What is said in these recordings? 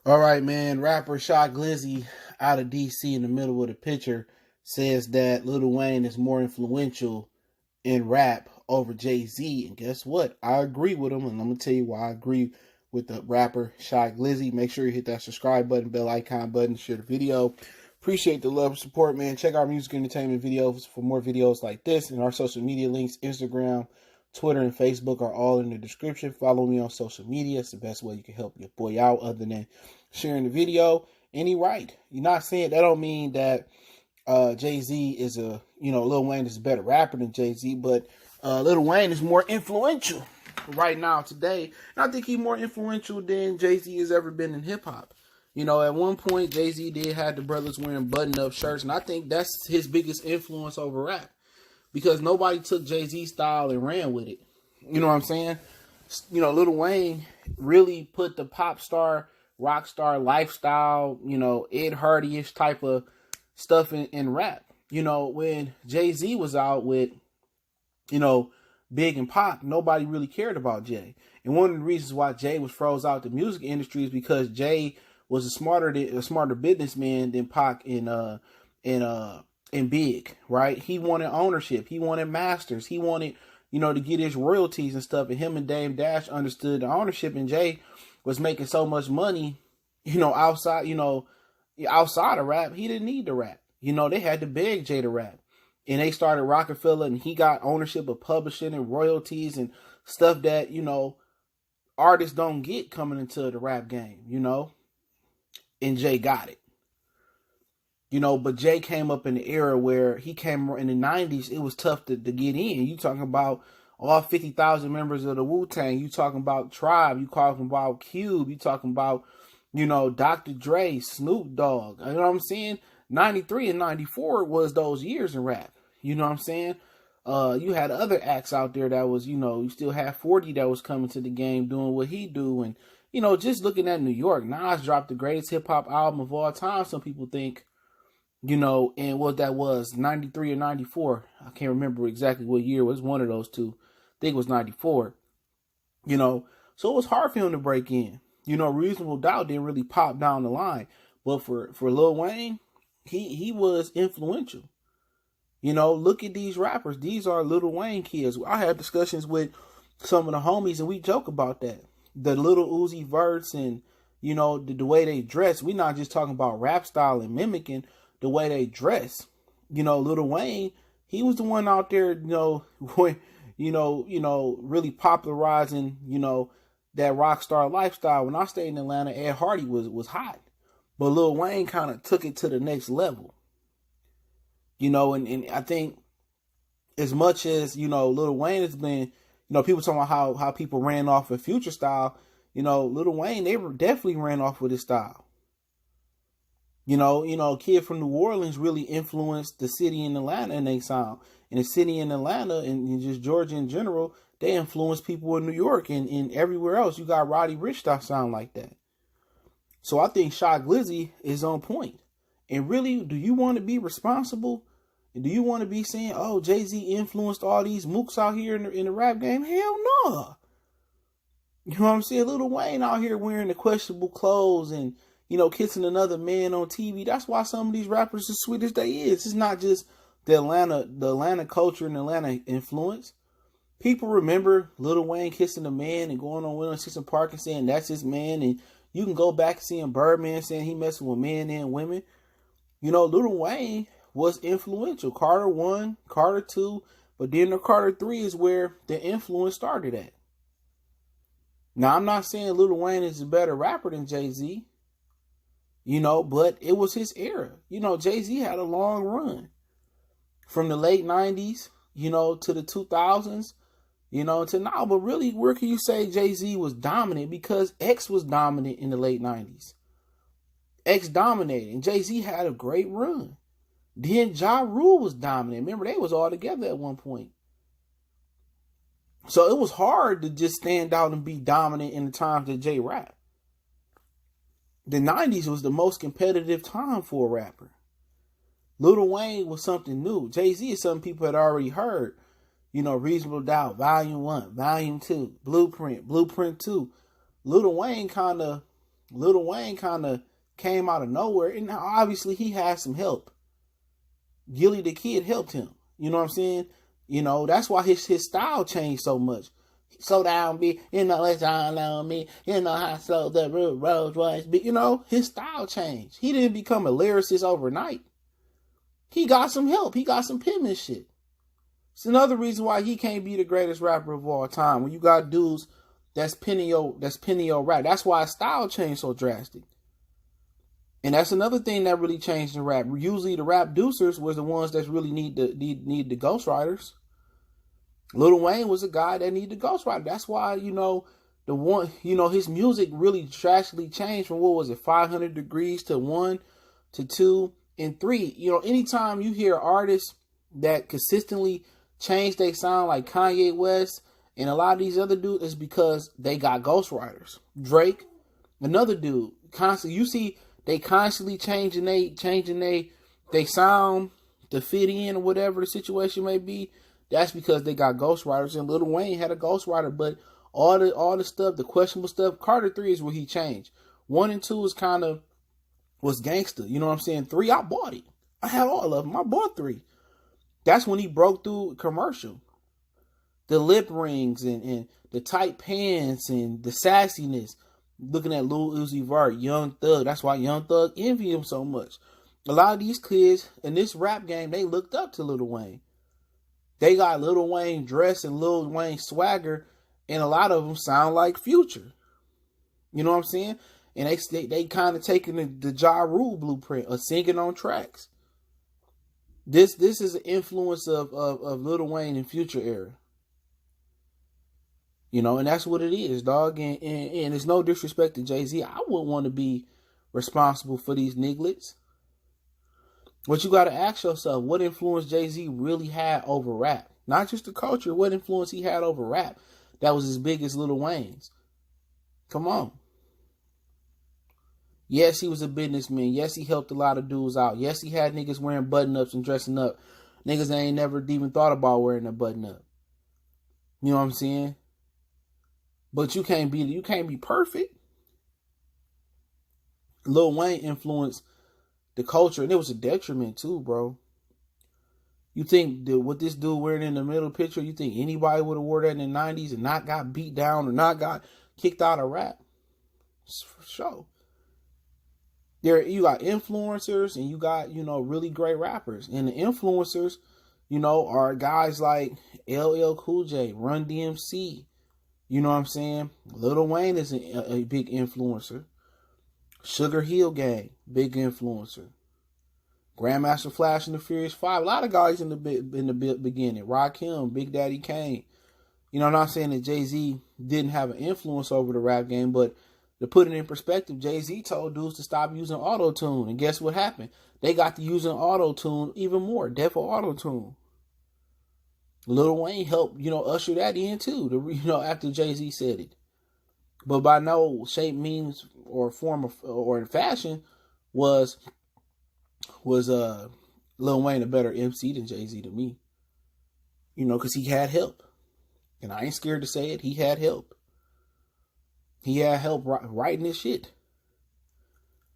All right, man. Rapper Shot Glizzy out of DC in the middle of the picture says that Lil Wayne is more influential in rap over Jay-Z. And guess what? I agree with him. And I'm going to tell you why I agree with the rapper Shot Glizzy. Make sure you hit that subscribe button, bell icon button, share the video. Appreciate the love and support, man. Check our music entertainment videos for more videos like this. And our social media links, Instagram, Twitter, and Facebook are all in the description. Follow me on social media. It's the best way you can help your boy out other than sharing the video. And he right. You're not saying that don't mean that Jay-Z is Lil Wayne is a better rapper than Jay-Z, but Lil Wayne is more influential right now today. And I think he's more influential than Jay-Z has ever been in hip-hop. You know, at one point, Jay-Z did have the brothers wearing button-up shirts, and I think that's his biggest influence over rap. Because nobody took Jay-Z style and ran with it. You know what I'm saying? You know, Lil Wayne really put the pop star, rock star lifestyle, Ed Hardy-ish type of stuff in rap. You know, when Jay-Z was out with, Big and Pop, nobody really cared about Jay. And one of the reasons why Jay was froze out the music industry is because Jay was a smarter businessman than Pac and Big, right? He wanted ownership. He wanted masters. He wanted, to get his royalties and stuff. And him and Dame Dash understood the ownership. And Jay was making so much money, outside of rap. He didn't need to rap. They had to beg Jay to rap. And they started Rockefeller, and he got ownership of publishing and royalties and stuff that, artists don't get coming into the rap game, and Jay got it. But Jay came up in the era where he came in the 90s. It was tough to get in. You talking about all 50,000 members of the Wu-Tang. You talking about Tribe. You talking about Cube. You talking about, Dr. Dre, Snoop Dogg. You know what I'm saying? 93 and 94 was those years in rap. You know what I'm saying? You had other acts out there that was, you still had 40 that was coming to the game doing what he do. And, just looking at New York, Nas dropped the greatest hip-hop album of all time, some people think. And what that was, 93 or 94. I can't remember exactly what year. It was one of those two. I think it was 94. So it was hard for him to break in. Reasonable Doubt didn't really pop down the line. But for Lil Wayne, he was influential. Look at these rappers. These are Lil Wayne kids. I had discussions with some of the homies, and we joke about that. The Little Uzi Verts and, the way they dress. We're not just talking about rap style and mimicking the way they dress. Lil Wayne, he was the one out there, really popularizing, that rock star lifestyle. When I stayed in Atlanta, Ed Hardy was hot. But Lil Wayne kind of took it to the next level. And I think as much as, Lil Wayne has been, people talking about how people ran off with Future style, Lil Wayne, they definitely ran off with his style. A kid from New Orleans really influenced the city in Atlanta and they sound. And the city in Atlanta and just Georgia in general, they influenced people in New York and everywhere else. You got Roddy Ricch that sound like that. So I think Shot Glizzy is on point. And really, do you want to be responsible? Do you want to be saying, oh, Jay-Z influenced all these mooks out here in the rap game? Hell no. You know what I'm saying? Lil Wayne out here wearing the questionable clothes and, kissing another man on TV. That's why some of these rappers as sweet as they is. It's not just the Atlanta culture and Atlanta influence. People remember Lil Wayne kissing a man and going on William Simpson Park and saying that's his man. And you can go back and seeing Birdman saying he messing with men and women. Lil Wayne was influential. Carter 1, Carter 2, but then the Carter 3 is where the influence started at. Now, I'm not saying Lil Wayne is a better rapper than Jay-Z, but it was his era. Jay-Z had a long run from the late 90s, to the 2000s, to now. But really, where can you say Jay-Z was dominant? Because X was dominant in the late 90s. X dominated, and Jay-Z had a great run. Then Ja Rule was dominant. Remember, they was all together at one point. So it was hard to just stand out and be dominant in the times that Jay rapped. The 90s was the most competitive time for a rapper. Lil Wayne was something new. Jay-Z is something people had already heard. Reasonable Doubt, Volume 1, Volume 2, Blueprint, Blueprint 2. Lil Wayne kind of Lil Wayne kind of came out of nowhere, and obviously he had some help. Gilly the Kid helped him. You know what I'm saying? You know, that's why his style changed so much. Slow down, B. You know, it's all on me. You know how slow the road was. You know, his style changed. He didn't become a lyricist overnight. He got some help. He got some penmanship. It's another reason why he can't be the greatest rapper of all time. When you got dudes that's penning your rap. That's why his style changed so drastic. And that's another thing that really changed in rap. Usually the rap producers was the ones that really need the ghostwriters. Lil Wayne was a guy that needed the ghostwriter. That's why, you know, his music really drastically changed from, 500 degrees to 1 to 2 and 3. You know, anytime you hear artists that consistently change their sound like Kanye West and a lot of these other dudes, is because they got ghostwriters. Drake, another dude, constantly, you see they constantly changing they sound to fit in or whatever the situation may be. That's because they got ghostwriters, and Lil Wayne had a ghostwriter. But all the stuff, the questionable stuff, Carter 3 is where he changed. 1 and 2 is was gangster. You know what I'm saying? 3, I bought it. I had all of them. I bought 3. That's when he broke through commercial. The lip rings and the tight pants and the sassiness. Looking at Lil Uzi Vert, Young Thug. That's why Young Thug envy him so much. A lot of these kids in this rap game, they looked up to Lil Wayne. They got Lil Wayne dress and Lil Wayne swagger, and a lot of them sound like Future. You know what I'm saying? And they kind of taking the Ja Rule blueprint of singing on tracks. This is an influence of Lil Wayne and Future era. You know, and that's what it is, dog. And it's no disrespect to Jay-Z. I wouldn't want to be responsible for these nigglets. But you got to ask yourself, what influence Jay-Z really had over rap? Not just the culture, what influence he had over rap that was as big as Lil Wayne's? Come on. Yes, he was a businessman. Yes, he helped a lot of dudes out. Yes, he had niggas wearing button-ups and dressing up. Niggas ain't never even thought about wearing a button-up. You know what I'm saying? But you can't be perfect. Lil Wayne influenced the culture, and it was a detriment too, bro. You think that what this dude wearing in the middle picture, you think anybody would have wore that in the 90s and not got beat down or not got kicked out of rap? It's for sure. You got influencers and you got, really great rappers. And the influencers, are guys like LL Cool J, Run DMC. You know what I'm saying? Lil Wayne is a big influencer. Sugar Hill Gang, big influencer. Grandmaster Flash and the Furious 5. A lot of guys in the beginning. Rakim, Big Daddy Kane. You know, I'm not saying that Jay-Z didn't have an influence over the rap game, but to put it in perspective, Jay-Z told dudes to stop using auto-tune. And guess what happened? They got to using auto-tune even more. Death of auto-tune. Lil Wayne helped, usher that in too, after Jay-Z said it. But by no shape, means, or form of, or in fashion was Lil Wayne a better MC than Jay-Z to me. Because he had help. And I ain't scared to say it. He had help. He had help writing this shit.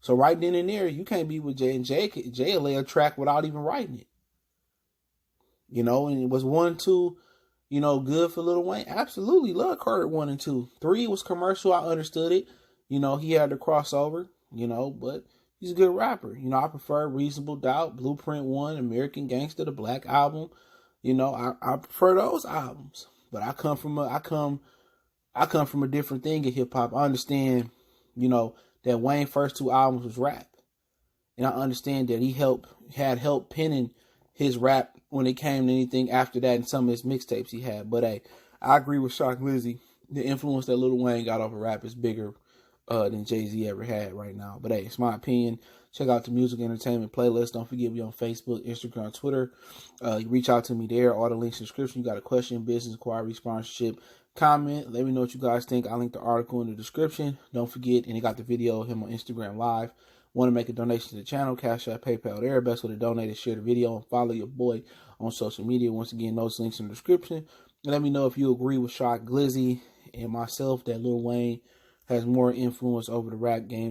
So right then and there, you can't be with Jay, and Jay lay a track without even writing it. And it was 1, 2, good for Lil Wayne. Absolutely love Carter 1 and 2. 3 was commercial. I understood it. He had the crossover, but he's a good rapper. I prefer Reasonable Doubt, Blueprint 1, American Gangster, the Black Album. I prefer those albums. But I come from a different thing in hip hop. I understand, that Wayne's first 2 albums was rap. And I understand that he had help penning his rap when it came to anything after that and some of his mixtapes he had. But hey, I agree with Shock Glizzy. The influence that Lil Wayne got over rap is bigger than Jay-Z ever had right now. But hey, it's my opinion. Check out the music entertainment playlist. Don't forget me on Facebook, Instagram, Twitter. You reach out to me there. All the links in the description. You got a question, business, inquiry, sponsorship, comment. Let me know what you guys think. I'll link the article in the description. Don't forget, and you got the video of him on Instagram Live. Want to make a donation to the channel, Cash App, PayPal, there. Best way to donate is share the video and follow your boy on social media. Once again, those links in the description. And let me know if you agree with Shock Glizzy and myself that Lil Wayne has more influence over the rap game